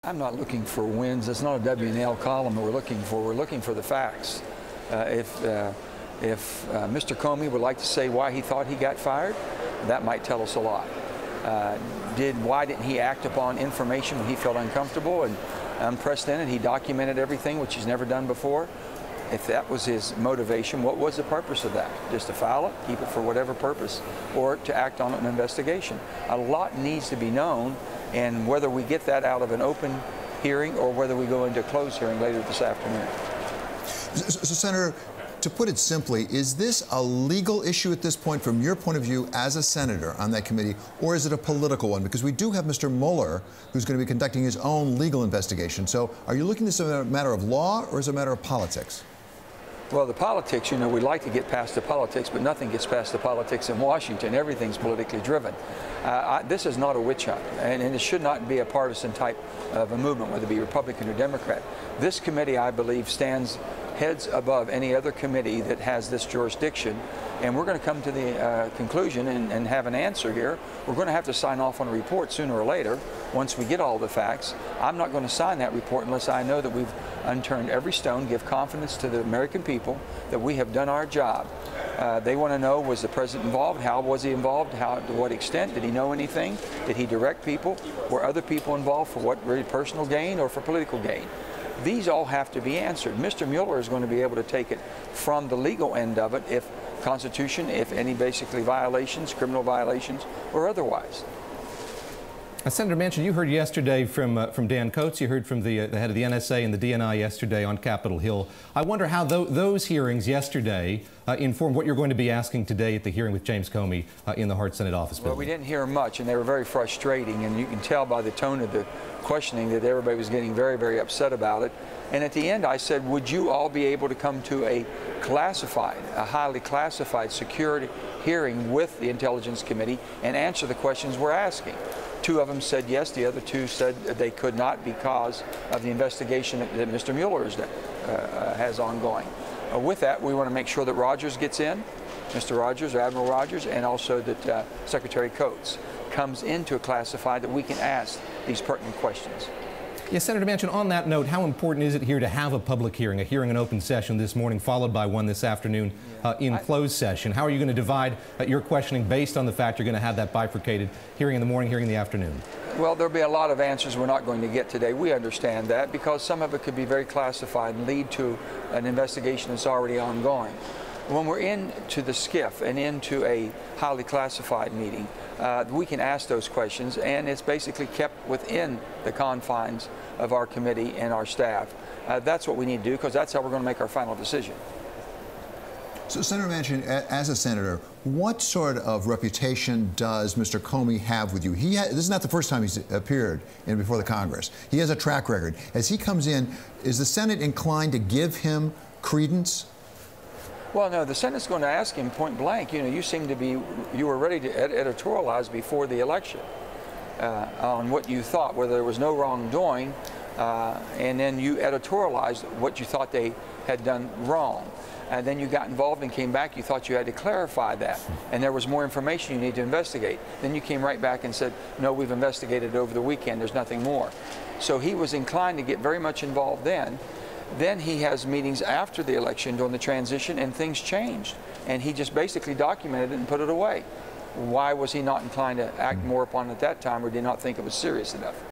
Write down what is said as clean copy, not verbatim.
I'm not looking for wins. It's not a W&L column we're looking for. We're looking for the facts. If Mr. Comey would like to say why he thought he got fired, that might tell us a lot. Why didn't he act upon information when he felt uncomfortable and unprecedented? He documented everything, which he's never done before. If that was his motivation, what was the purpose of that? Just to file it, keep it for whatever purpose, or to act on an investigation? A lot needs to be known, and whether we get that out of an open hearing or whether we go into a closed hearing later this afternoon. So, Senator, to put it simply, is this a legal issue at this point from your point of view as a senator on that committee, or is it a political one? Because we do have Mr. Mueller, who's going to be conducting his own legal investigation. So are you looking at this as a matter of law or as a matter of politics? Well, the politics, you know, we like to get past the politics, but nothing gets past the politics in Washington. Everything's politically driven. This is not a witch hunt, and it should not be a partisan type of a movement, whether it be Republican or Democrat. This committee, I believe, stands heads above any other committee that has this jurisdiction, and we're going to come to the conclusion and have an answer here. We're going to have to sign off on a report sooner or later once we get all the facts. I'm not going to sign that report unless I know that we've unturned every stone, give confidence to the American people that we have done our job. They want to know, was the president involved? How was he involved? To what extent? Did he know anything? Did he direct people? Were other people involved for what, really personal gain or for political gain? These all have to be answered. Mr. Mueller is going to be able to take it from the legal end of it, if Constitution, if any basically violations, criminal violations, or otherwise. Senator Manchin, you heard yesterday from Dan Coates. You heard from the head of the NSA and the DNI yesterday on Capitol Hill. I wonder how those hearings yesterday informed what you're going to be asking today at the hearing with James Comey in the Hart Senate office building. Well, we didn't hear much, and they were very frustrating, and you can tell by the tone of the questioning that everybody was getting very, very upset about it. And at the end, I said, would you all be able to come to a highly classified security hearing with the Intelligence Committee and answer the questions we're asking? Two of them said yes. The other two said they could not because of the investigation that Mr. Mueller has ongoing. With that, we want to make sure that Rogers gets in, Mr. Rogers, or Admiral Rogers, and also that Secretary Coates comes into a classified that we can ask these pertinent questions. Yes, Senator Manchin, on that note, how important is it here to have a public hearing, a hearing in open session this morning, followed by one this afternoon in closed session? How are you going to divide your questioning based on the fact you're going to have that bifurcated hearing in the morning, hearing in the afternoon? Well, there'll be a lot of answers we're not going to get today. We understand that because some of it could be very classified and lead to an investigation that's already ongoing. When we're into the SCIF and into a highly classified meeting, we can ask those questions, and it's basically kept within the confines of our committee and our staff. That's what we need to do, because that's how we're going to make our final decision. So, Senator Manchin, as a senator, what sort of reputation does Mr. Comey have with you? This is not the first time he's appeared before the Congress. He has a track record. As he comes in, is the Senate inclined to give him credence? Well, no, the Senate's going to ask him point blank. You know, you were ready to editorialize before the election on what you thought, whether there was no wrongdoing, and then you editorialized what you thought they had done wrong. And then you got involved and came back, you thought you had to clarify that, and there was more information you need to investigate. Then you came right back and said, no, we've investigated it over the weekend, there's nothing more. So he was inclined to get very much involved then. Then he has meetings after the election during the transition, and things changed. And he just basically documented it and put it away. Why was he not inclined to act more upon it at that time, or did not think it was serious enough?